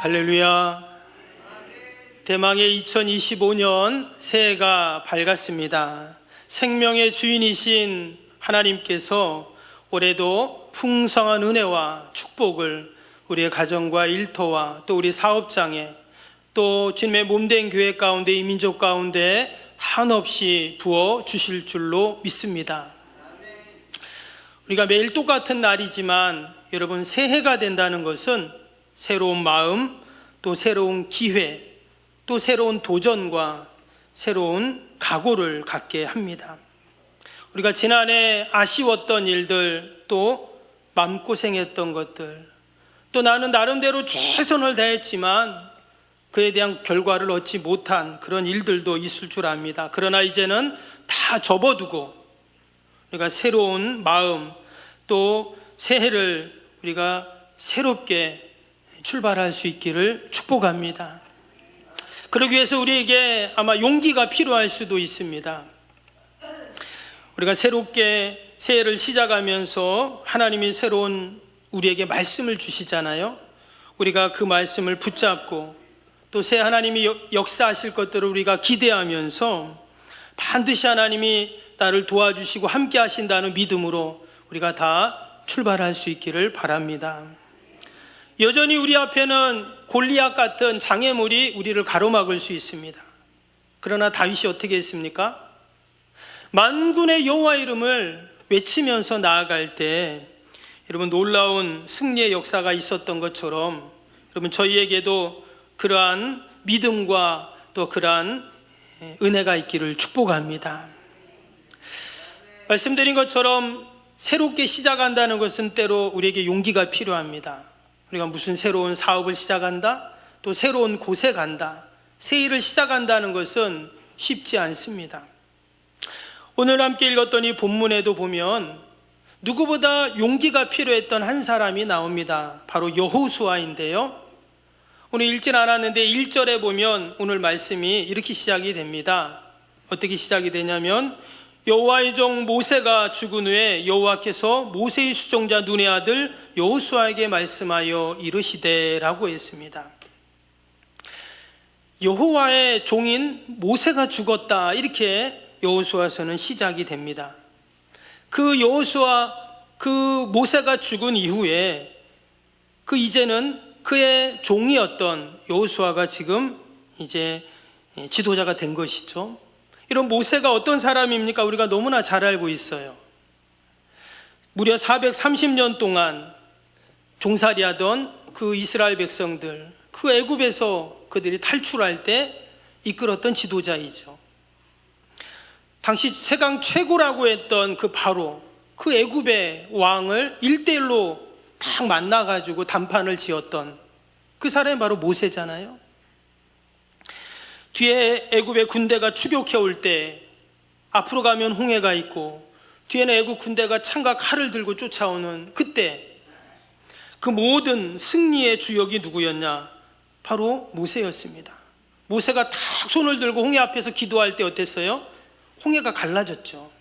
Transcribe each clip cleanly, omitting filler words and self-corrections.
할렐루야. 대망의 2025년 새해가 밝았습니다. 생명의 주인이신 하나님께서 올해도 풍성한 은혜와 축복을 우리의 가정과 일터와 또 우리 사업장에 또 주님의 몸된 교회 가운데 이 민족 가운데 한없이 부어 주실 줄로 믿습니다. 우리가 매일 똑같은 날이지만 여러분, 새해가 된다는 것은 새로운 마음, 또 새로운 기회, 또 새로운 도전과 새로운 각오를 갖게 합니다. 우리가 지난해 아쉬웠던 일들, 또 마음고생했던 것들, 또 나는 나름대로 최선을 다했지만 그에 대한 결과를 얻지 못한 그런 일들도 있을 줄 압니다. 그러나 이제는 다 접어두고 우리가 새로운 마음, 또 새해를 우리가 새롭게 출발할 수 있기를 축복합니다. 그러기 위해서 우리에게 아마 용기가 필요할 수도 있습니다. 우리가 새롭게 새해를 시작하면서 하나님이 새로운 우리에게 말씀을 주시잖아요. 우리가 그 말씀을 붙잡고 또 새 하나님이 역사하실 것들을 우리가 기대하면서 반드시 하나님이 나를 도와주시고 함께 하신다는 믿음으로 우리가 다 출발할 수 있기를 바랍니다. 여전히 우리 앞에는 골리앗 같은 장애물이 우리를 가로막을 수 있습니다. 그러나 다윗이 어떻게 했습니까? 만군의 여호와 이름을 외치면서 나아갈 때 여러분, 놀라운 승리의 역사가 있었던 것처럼 여러분, 저희에게도 그러한 믿음과 또 그러한 은혜가 있기를 축복합니다. 말씀드린 것처럼 새롭게 시작한다는 것은 때로 우리에게 용기가 필요합니다. 우리가 무슨 새로운 사업을 시작한다, 또 새로운 곳에 간다, 새 일을 시작한다는 것은 쉽지 않습니다. 오늘 함께 읽었던 이 본문에도 보면 누구보다 용기가 필요했던 한 사람이 나옵니다. 바로 여호수아인데요, 오늘 읽진 않았는데 1절에 보면 오늘 말씀이 이렇게 시작이 됩니다. 어떻게 시작이 되냐면, 여호와의 종 모세가 죽은 후에 여호와께서 모세의 수종자 눈의 아들 여호수아에게 말씀하여 이르시되라고 했습니다. 여호와의 종인 모세가 죽었다, 이렇게 여호수아서는 시작이 됩니다. 그 여호수아, 그 모세가 죽은 이후에 이제는 그의 종이었던 여호수아가 지금 이제 지도자가 된 것이죠. 이런 모세가 어떤 사람입니까? 우리가 너무나 잘 알고 있어요. 무려 430년 동안 종살이하던 그 이스라엘 백성들, 그 애굽에서 그들이 탈출할 때 이끌었던 지도자이죠. 당시 세강 최고라고 했던 그 바로 그 애굽의 왕을 1대1로 딱 만나가지고 단판을 지었던 그 사람이 바로 모세잖아요. 뒤에 애굽의 군대가 추격해 올 때 앞으로 가면 홍해가 있고 뒤에는 애굽 군대가 창과 칼을 들고 쫓아오는 그때 그 모든 승리의 주역이 누구였냐? 바로 모세였습니다. 모세가 탁 손을 들고 홍해 앞에서 기도할 때 어땠어요? 홍해가 갈라졌죠.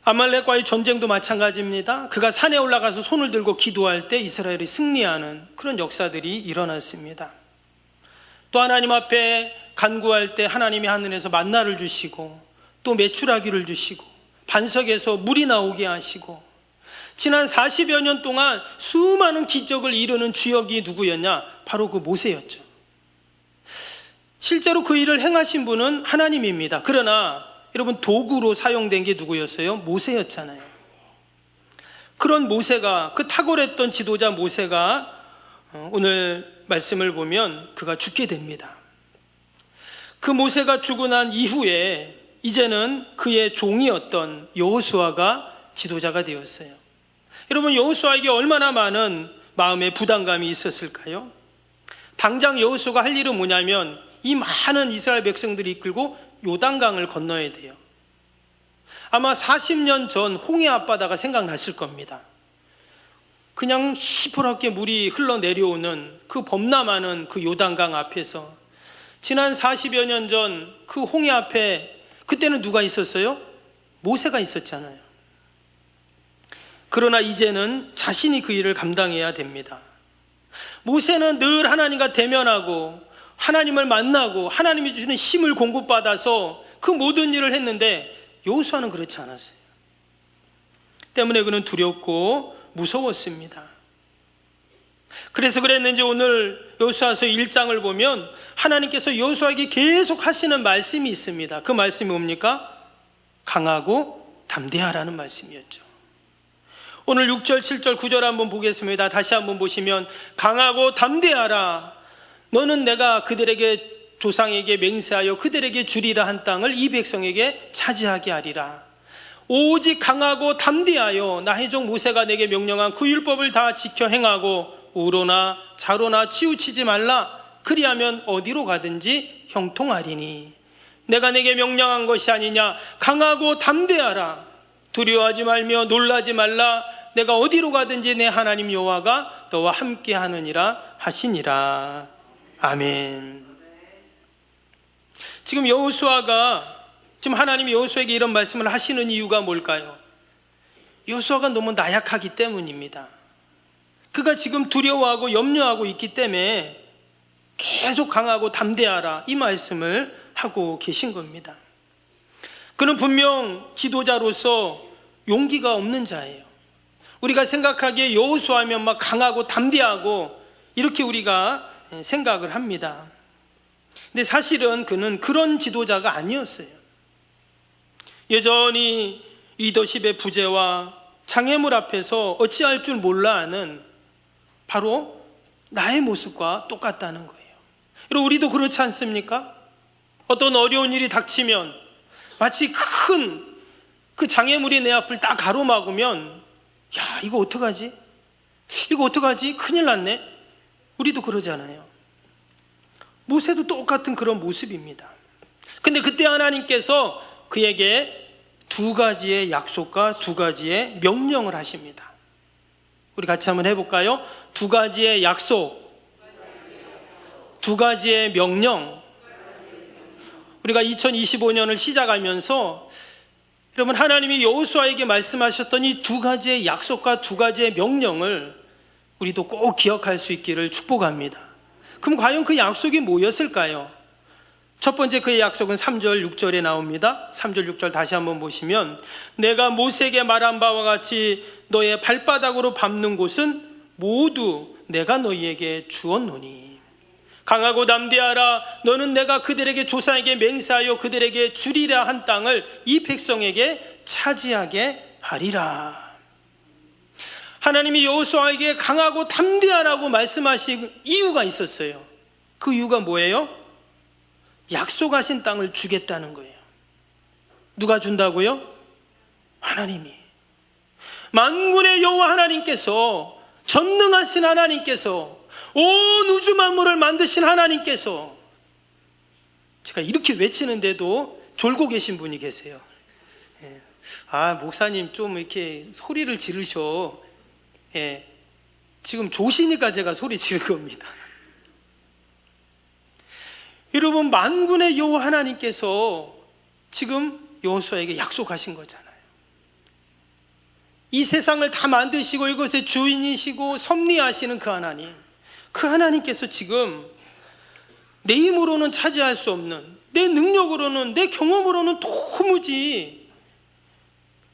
아말렉과의 전쟁도 마찬가지입니다. 그가 산에 올라가서 손을 들고 기도할 때 이스라엘이 승리하는 그런 역사들이 일어났습니다. 또 하나님 앞에 간구할 때 하나님이 하늘에서 만나를 주시고 또 메추라기를 주시고 반석에서 물이 나오게 하시고 지난 40여 년 동안 수많은 기적을 이루는 주역이 누구였냐? 바로 그 모세였죠. 실제로 그 일을 행하신 분은 하나님입니다. 그러나 여러분, 도구로 사용된 게 누구였어요? 모세였잖아요. 그런 모세가, 그 탁월했던 지도자 모세가 오늘 말씀을 보면 그가 죽게 됩니다. 그 모세가 죽고 난 이후에 이제는 그의 종이었던 여호수아가 지도자가 되었어요. 여러분, 여호수아에게 얼마나 많은 마음의 부담감이 있었을까요? 당장 여호수아가 할 일은 뭐냐면 이 많은 이스라엘 백성들이 이끌고 요단강을 건너야 돼요. 아마 40년 전 홍해 앞바다가 생각났을 겁니다. 그냥 시퍼렇게 물이 흘러내려오는 그 범람하는 그 요단강 앞에서 지난 40여 년 전 그 홍해 앞에 그때는 누가 있었어요? 모세가 있었잖아요. 그러나 이제는 자신이 그 일을 감당해야 됩니다. 모세는 늘 하나님과 대면하고 하나님을 만나고 하나님이 주시는 힘을 공급받아서 그 모든 일을 했는데 여호수아는 그렇지 않았어요. 때문에 그는 두렵고 무서웠습니다. 그래서 그랬는지 오늘 여호수아서 1장을 보면 하나님께서 여호수아에게 계속 하시는 말씀이 있습니다. 그 말씀이 뭡니까? 강하고 담대하라는 말씀이었죠. 오늘 6절, 7절, 9절 한번 보겠습니다. 다시 한번 보시면 강하고 담대하라. 너는 내가 그들에게 조상에게 맹세하여 그들에게 주리라 한 땅을 이 백성에게 차지하게 하리라. 오직 강하고 담대하여 나의 종 모세가 내게 명령한 그 율법을 다 지켜 행하고 우로나 자로나 치우치지 말라. 그리하면 어디로 가든지 형통하리니 내가 내게 명령한 것이 아니냐. 강하고 담대하라. 두려워하지 말며 놀라지 말라. 내가 어디로 가든지 내 하나님 여호와가 너와 함께 하느니라 하시니라. 아멘. 지금 여호수아가 지금 하나님이 여호수아에게 이런 말씀을 하시는 이유가 뭘까요? 여호수아가 너무 나약하기 때문입니다. 그가 지금 두려워하고 염려하고 있기 때문에 계속 강하고 담대하라 이 말씀을 하고 계신 겁니다. 그는 분명 지도자로서 용기가 없는 자예요. 우리가 생각하기에 여호수아하면 막 강하고 담대하고 이렇게 우리가 생각을 합니다. 근데 사실은 그는 그런 지도자가 아니었어요. 여전히 리더십의 부재와 장애물 앞에서 어찌할 줄 몰라 하는 바로 나의 모습과 똑같다는 거예요. 여러분, 우리도 그렇지 않습니까? 어떤 어려운 일이 닥치면 마치 큰 그 장애물이 내 앞을 딱 가로막으면 야, 이거 어떡하지? 이거 어떡하지? 큰일 났네. 우리도 그러잖아요. 모세도 똑같은 그런 모습입니다. 근데 그때 하나님께서 그에게 두 가지의 약속과 두 가지의 명령을 하십니다. 우리 같이 한번 해볼까요? 두 가지의 약속, 두 가지의 명령. 우리가 2025년을 시작하면서 여러분, 하나님이 여호수아에게 말씀하셨던 이 두 가지의 약속과 두 가지의 명령을 우리도 꼭 기억할 수 있기를 축복합니다. 그럼 과연 그 약속이 뭐였을까요? 첫 번째 그의 약속은 3절 6절에 나옵니다. 3절 6절 다시 한번 보시면 내가 모세에게 말한 바와 같이 너의 발바닥으로 밟는 곳은 모두 내가 너희에게 주었노니 강하고 담대하라. 너는 내가 그들에게 조상에게 맹세하여 그들에게 주리라 한 땅을 이 백성에게 차지하게 하리라. 하나님이 여호수아에게 강하고 담대하라고 말씀하신 이유가 있었어요. 그 이유가 뭐예요? 약속하신 땅을 주겠다는 거예요. 누가 준다고요? 하나님이. 만군의 여호와 하나님께서, 전능하신 하나님께서, 온 우주 만물을 만드신 하나님께서, 제가 이렇게 외치는데도 졸고 계신 분이 계세요. 아, 목사님 좀 이렇게 소리를 지르셔. 지금 조시니까 제가 소리 지를 겁니다. 여러분, 만군의 여호와 하나님께서 지금 여호수아에게 약속하신 거잖아요. 이 세상을 다 만드시고 이것의 주인이시고 섭리하시는 그 하나님, 그 하나님께서 지금 내 힘으로는 차지할 수 없는, 내 능력으로는, 내 경험으로는 도무지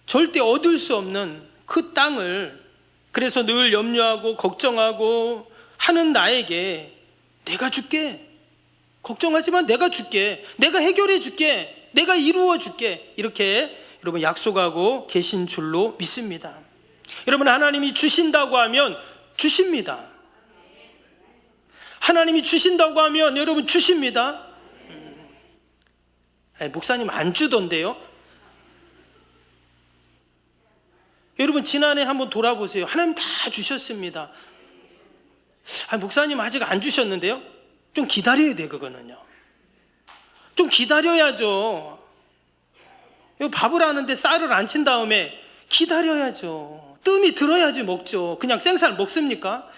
절대 얻을 수 없는 그 땅을, 그래서 늘 염려하고 걱정하고 하는 나에게 내가 줄게, 걱정하지만 내가 줄게, 내가 해결해 줄게, 내가 이루어 줄게, 이렇게 여러분 약속하고 계신 줄로 믿습니다. 여러분, 하나님이 주신다고 하면 주십니다. 하나님이 주신다고 하면 여러분 주십니다. 목사님 안 주던데요? 여러분, 지난해 한번 돌아보세요. 하나님 다 주셨습니다. 목사님 아직 안 주셨는데요? 좀 기다려야 돼. 그거는요, 좀 기다려야죠. 밥을 하는데 쌀을 안 친 다음에 기다려야죠. 뜸이 들어야지 먹죠. 그냥 생쌀 먹습니까?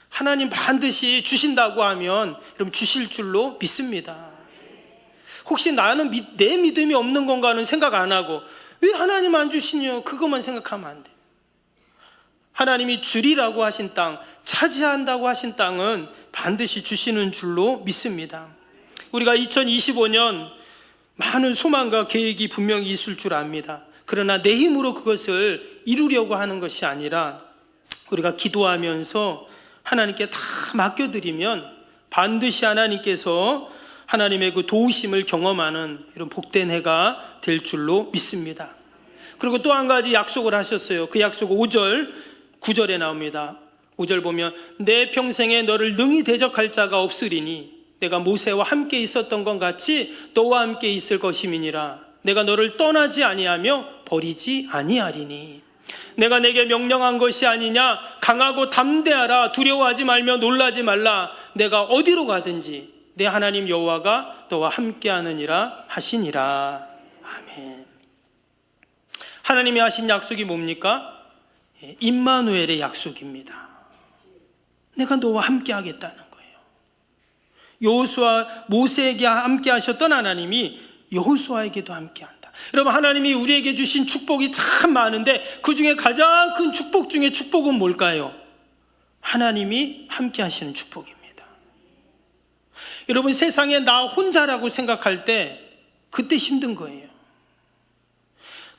하나님 반드시 주신다고 하면 여러분 주실 줄로 믿습니다. 혹시 나는 내 믿음이 없는 건가는 생각 안 하고 왜 하나님 안 주시냐, 그것만 생각하면 안 돼. 하나님이 주리라고 하신 땅, 차지한다고 하신 땅은 반드시 주시는 줄로 믿습니다. 우리가 2025년 많은 소망과 계획이 분명히 있을 줄 압니다. 그러나 내 힘으로 그것을 이루려고 하는 것이 아니라 우리가 기도하면서 하나님께 다 맡겨드리면 반드시 하나님께서 하나님의 그 도우심을 경험하는 이런 복된 해가 될 줄로 믿습니다. 그리고 또 한 가지 약속을 하셨어요. 그 약속 5절, 9절에 나옵니다. 5절 보면 내 평생에 너를 능히 대적할 자가 없으리니 내가 모세와 함께 있었던 것 같이 너와 함께 있을 것임이니라. 내가 너를 떠나지 아니하며 버리지 아니하리니. 내가 내게 명령한 것이 아니냐. 강하고 담대하라. 두려워하지 말며 놀라지 말라. 내가 어디로 가든지 내 하나님 여호와가 너와 함께하느니라 하시니라. 아멘. 하나님이 하신 약속이 뭡니까? 임마누엘의 약속입니다. 내가 너와 함께하겠다는 거예요. 여호수아, 모세에게 함께 하셨던 하나님이 여호수아에게도 함께한다. 여러분, 하나님이 우리에게 주신 축복이 참 많은데 그 중에 가장 큰 축복 중에 축복은 뭘까요? 하나님이 함께 하시는 축복입니다. 여러분, 세상에 나 혼자라고 생각할 때 그때 힘든 거예요.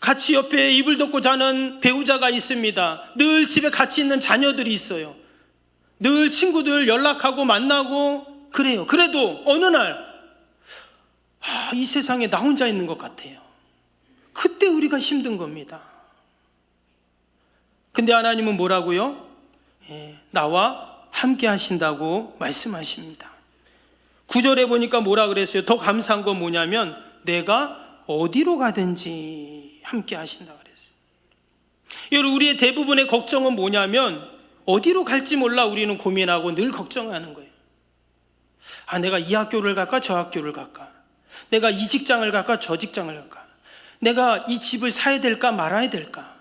같이 옆에 이불 덮고 자는 배우자가 있습니다. 늘 집에 같이 있는 자녀들이 있어요. 늘 친구들 연락하고 만나고 그래요. 그래도 어느 날 이 세상에 나 혼자 있는 것 같아요. 그때 우리가 힘든 겁니다. 근데 하나님은 뭐라고요? 나와 함께 하신다고 말씀하십니다. 9절에 보니까 뭐라 그랬어요? 더 감사한 건 뭐냐면 내가 어디로 가든지 함께 하신다 그랬어요. 여러분, 우리의 대부분의 걱정은 뭐냐면 어디로 갈지 몰라 우리는 고민하고 늘 걱정하는 거예요. 내가 이 학교를 갈까 저 학교를 갈까? 내가 이 직장을 갈까 저 직장을 갈까? 내가 이 집을 사야 될까 말아야 될까?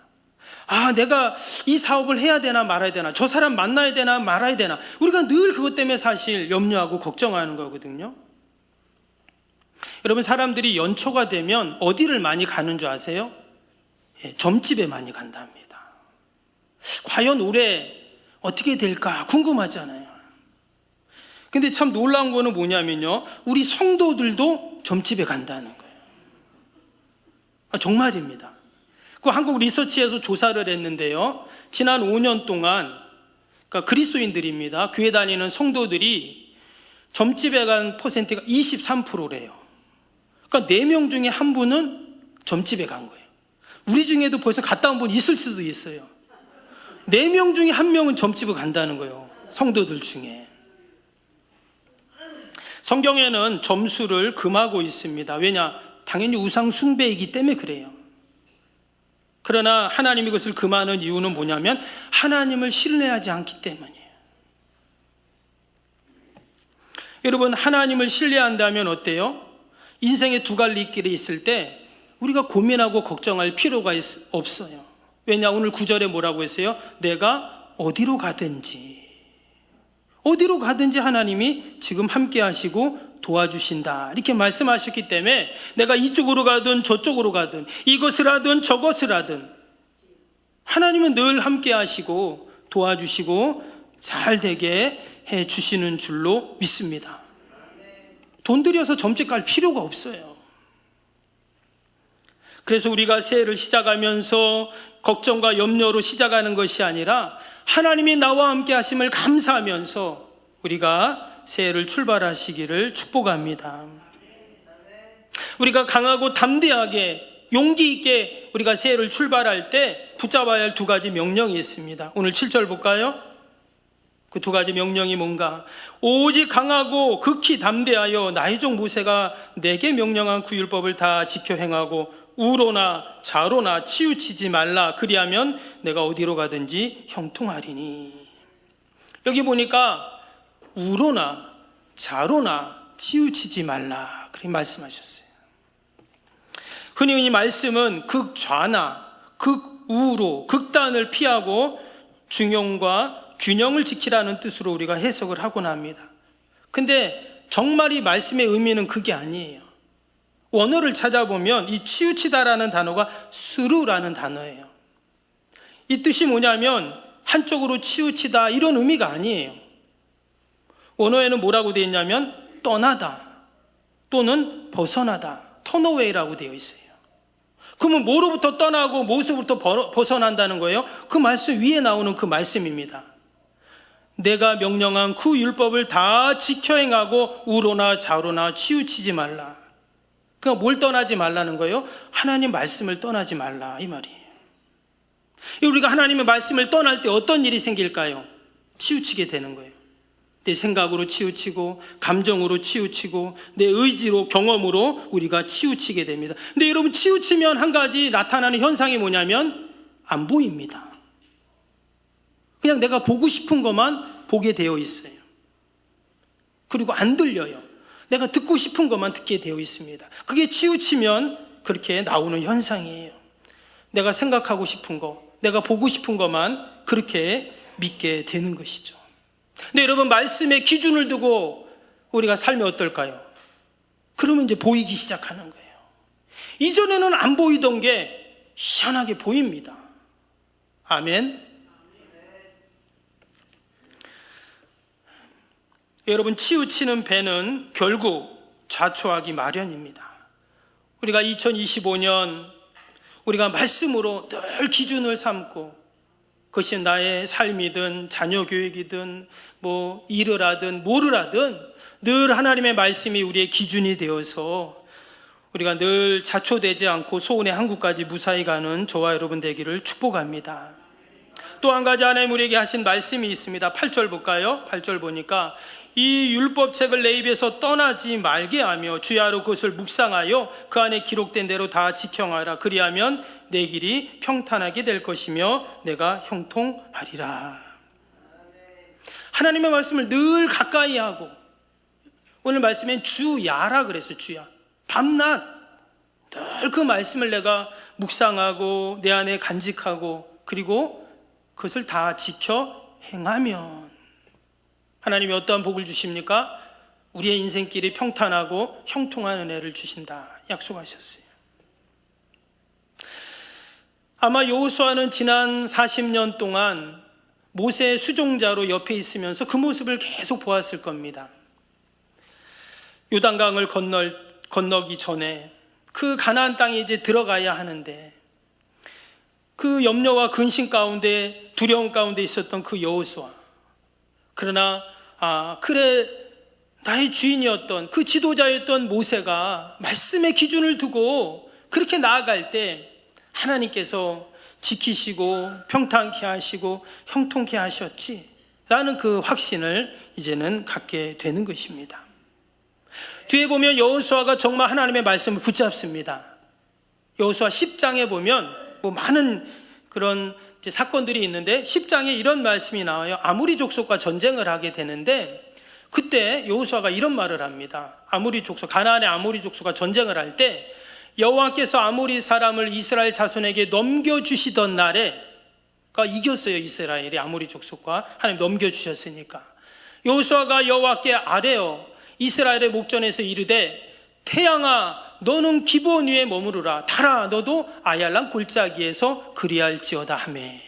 내가 이 사업을 해야 되나 말아야 되나? 저 사람 만나야 되나 말아야 되나? 우리가 늘 그것 때문에 사실 염려하고 걱정하는 거거든요. 여러분, 사람들이 연초가 되면 어디를 많이 가는 줄 아세요? 점집에 많이 간답니다. 과연 올해 어떻게 될까 궁금하잖아요. 근데 참 놀라운 거는 뭐냐면요, 우리 성도들도 점집에 간다는 거예요. 정말입니다. 그 한국 리서치에서 조사를 했는데요, 지난 5년 동안 그러니까 그리스도인들입니다. 교회 다니는 성도들이 점집에 간 퍼센트가 23%래요. 그러니까 4명 중에 한 분은 점집에 간 거예요. 우리 중에도 벌써 갔다 온 분 있을 수도 있어요. 4명 중에 1명은 점집을 간다는 거예요. 성도들 중에. 성경에는 점수를 금하고 있습니다. 왜냐? 당연히 우상 숭배이기 때문에 그래요. 그러나 하나님이 그것을 금하는 이유는 뭐냐면 하나님을 신뢰하지 않기 때문이에요. 여러분, 하나님을 신뢰한다면 어때요? 인생의 두 갈래 길이 있을 때 우리가 고민하고 걱정할 필요가 없어요. 왜냐? 오늘 9절에 뭐라고 했어요? 내가 어디로 가든지 하나님이 지금 함께 하시고 도와주신다, 이렇게 말씀하셨기 때문에 내가 이쪽으로 가든 저쪽으로 가든 이것을 하든 저것을 하든 하나님은 늘 함께 하시고 도와주시고 잘 되게 해 주시는 줄로 믿습니다. 돈 들여서 점집 갈 필요가 없어요. 그래서 우리가 새해를 시작하면서 걱정과 염려로 시작하는 것이 아니라 하나님이 나와 함께 하심을 감사하면서 우리가 새해를 출발하시기를 축복합니다. 우리가 강하고 담대하게 용기 있게 우리가 새해를 출발할 때 붙잡아야 할 두 가지 명령이 있습니다. 오늘 7절 볼까요? 그 두 가지 명령이 뭔가? 오직 강하고 극히 담대하여 나의 종 모세가 내게 명령한 그 율법을 다 지켜 행하고 우로나 좌로나 치우치지 말라. 그리하면 내가 어디로 가든지 형통하리니. 여기 보니까 우로나 좌로나 치우치지 말라, 그렇게 말씀하셨어요. 흔히 이 말씀은 극좌나 극우로 극단을 피하고 중용과 균형을 지키라는 뜻으로 우리가 해석을 하곤 합니다. 근데 정말 이 말씀의 의미는 그게 아니에요. 원어를 찾아보면 이 치우치다라는 단어가 스루라는 단어예요. 이 뜻이 뭐냐면 한쪽으로 치우치다 이런 의미가 아니에요. 원어에는 뭐라고 되어 있냐면 떠나다 또는 벗어나다, 턴어웨이라고 되어 있어요. 그러면 뭐로부터 떠나고 무엇으로부터 벗어난다는 거예요? 그 말씀 위에 나오는 그 말씀입니다. 내가 명령한 그 율법을 다 지켜 행하고 우로나 좌로나 치우치지 말라. 그러니까 뭘 떠나지 말라는 거예요? 하나님 말씀을 떠나지 말라 이 말이에요. 우리가 하나님의 말씀을 떠날 때 어떤 일이 생길까요? 치우치게 되는 거예요. 내 생각으로 치우치고 감정으로 치우치고 내 의지로 경험으로 우리가 치우치게 됩니다. 근데 여러분, 치우치면 한 가지 나타나는 현상이 뭐냐면 안 보입니다. 그냥 내가 보고 싶은 것만 보게 되어 있어요. 그리고 안 들려요. 내가 듣고 싶은 것만 듣게 되어 있습니다. 그게 치우치면 그렇게 나오는 현상이에요. 내가 생각하고 싶은 것, 내가 보고 싶은 것만 그렇게 믿게 되는 것이죠. 근데 여러분, 말씀의 기준을 두고 우리가 살면 어떨까요? 그러면 이제 보이기 시작하는 거예요. 이전에는 안 보이던 게 희한하게 보입니다. 아멘. 여러분, 치우치는 배는 결국 좌초하기 마련입니다. 우리가 2025년 우리가 말씀으로 늘 기준을 삼고, 그것이 나의 삶이든 자녀 교육이든 뭐 일을 하든 뭐를 하든 늘 하나님의 말씀이 우리의 기준이 되어서 우리가 늘 자초되지 않고 소원의 항구까지 무사히 가는 저와 여러분 되기를 축복합니다. 또 한 가지 하나님 우리에게 하신 말씀이 있습니다. 8절 볼까요? 8절 보니까 이 율법책을 내 입에서 떠나지 말게 하며 주야로 그것을 묵상하여 그 안에 기록된 대로 다 지켜하라. 그리하면 내 길이 평탄하게 될 것이며 내가 형통하리라. 하나님의 말씀을 늘 가까이 하고, 오늘 말씀엔 주야라 그랬어요. 주야. 밤낮 늘 그 말씀을 내가 묵상하고 내 안에 간직하고 그리고 그것을 다 지켜 행하면 하나님이 어떠한 복을 주십니까? 우리의 인생길이 평탄하고 형통한 은혜를 주신다 약속하셨어요. 아마 여호수아는 지난 40년 동안 모세의 수종자로 옆에 있으면서 그 모습을 계속 보았을 겁니다. 요단강을 건너기 전에 그 가나안 땅에 이제 들어가야 하는데, 그 염려와 근심 가운데 두려움 가운데 있었던 그 여호수아, 그러나 그래 나의 주인이었던 그 지도자였던 모세가 말씀의 기준을 두고 그렇게 나아갈 때 하나님께서 지키시고 평탄케 하시고 형통케 하셨지라는 그 확신을 이제는 갖게 되는 것입니다. 뒤에 보면 여호수아가 정말 하나님의 말씀을 붙잡습니다. 여호수아 10장에 보면 뭐 많은 그런 이제 사건들이 있는데 10장에 이런 말씀이 나와요. 아모리 족속과 전쟁을 하게 되는데 그때 여호수아가 이런 말을 합니다. 아모리 족속, 가나안의 아모리 족속과 전쟁을 할 때 여호와께서 아모리 사람을 이스라엘 자손에게 넘겨주시던 날에, 그러니까 이겼어요. 이스라엘이 아모리 족속과 하나님 넘겨주셨으니까 여호수아가 여호와께 아뢰어 이스라엘의 목전에서 이르되 태양아 너는 기브온 위에 머무르라. 달아 너도 아얄란 골짜기에서 그리할지어다 하매.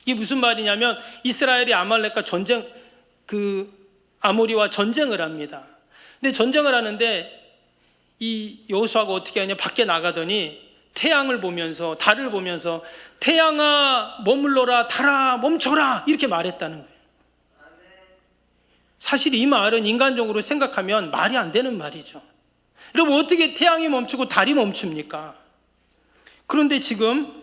이게 무슨 말이냐면 이스라엘이 아말렉과 전쟁, 아모리와 전쟁을 합니다. 근데 전쟁을 하는데 이 여호수아가 어떻게 하냐, 밖에 나가더니 태양을 보면서, 달을 보면서 태양아 머물러라, 달아 멈춰라 이렇게 말했다는 거예요. 사실 이 말은 인간적으로 생각하면 말이 안 되는 말이죠. 여러분, 어떻게 태양이 멈추고 달이 멈춥니까? 그런데 지금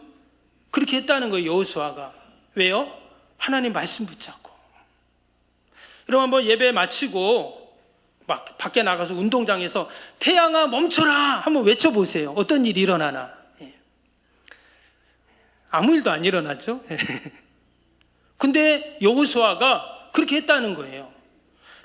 그렇게 했다는 거예요, 여호수아가. 왜요? 하나님 말씀 붙잡고. 여러분, 한번 예배 마치고 막 밖에 나가서 운동장에서 태양아 멈춰라 한번 외쳐보세요. 어떤 일이 일어나나. 아무 일도 안 일어나죠. 근데 여호수아가 그렇게 했다는 거예요.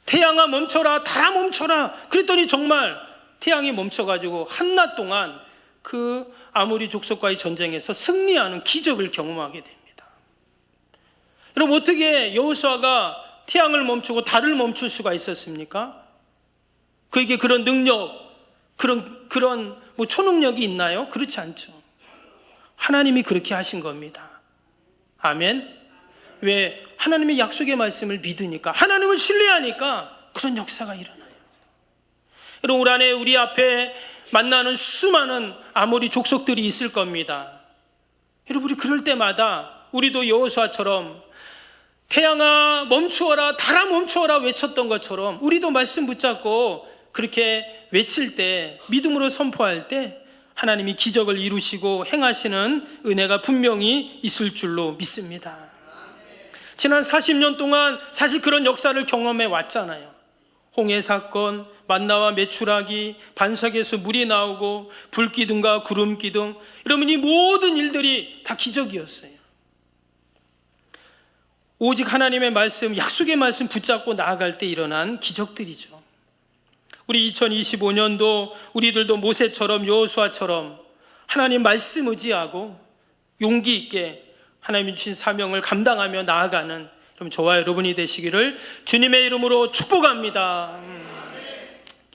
태양아 멈춰라, 달아 멈춰라. 그랬더니 정말 태양이 멈춰가지고 한낮 동안 그 아모리 족속과의 전쟁에서 승리하는 기적을 경험하게 됩니다. 여러분, 어떻게 여호수아가 태양을 멈추고 달을 멈출 수가 있었습니까? 그에게 그런 능력, 그런 뭐 초능력이 있나요? 그렇지 않죠. 하나님이 그렇게 하신 겁니다. 아멘. 왜? 하나님의 약속의 말씀을 믿으니까, 하나님을 신뢰하니까 그런 역사가 일어나요. 여러분, 올 한해 우리 앞에 만나는 수많은 아모리 족속들이 있을 겁니다. 여러분, 우리 그럴 때마다 우리도 여호수아처럼 태양아 멈추어라, 달아 멈추어라 외쳤던 것처럼 우리도 말씀 붙잡고 그렇게 외칠 때, 믿음으로 선포할 때 하나님이 기적을 이루시고 행하시는 은혜가 분명히 있을 줄로 믿습니다. 지난 40년 동안 사실 그런 역사를 경험해 왔잖아요. 홍해 사건, 만나와 메추라기, 반석에서 물이 나오고 불기둥과 구름기둥, 여러분, 이 모든 일들이 다 기적이었어요. 오직 하나님의 말씀, 약속의 말씀 붙잡고 나아갈 때 일어난 기적들이죠. 우리 2025년도 우리들도 모세처럼 여호수아처럼 하나님 말씀 의지하고 용기 있게 하나님이 주신 사명을 감당하며 나아가는 저와 여러분이 되시기를 주님의 이름으로 축복합니다.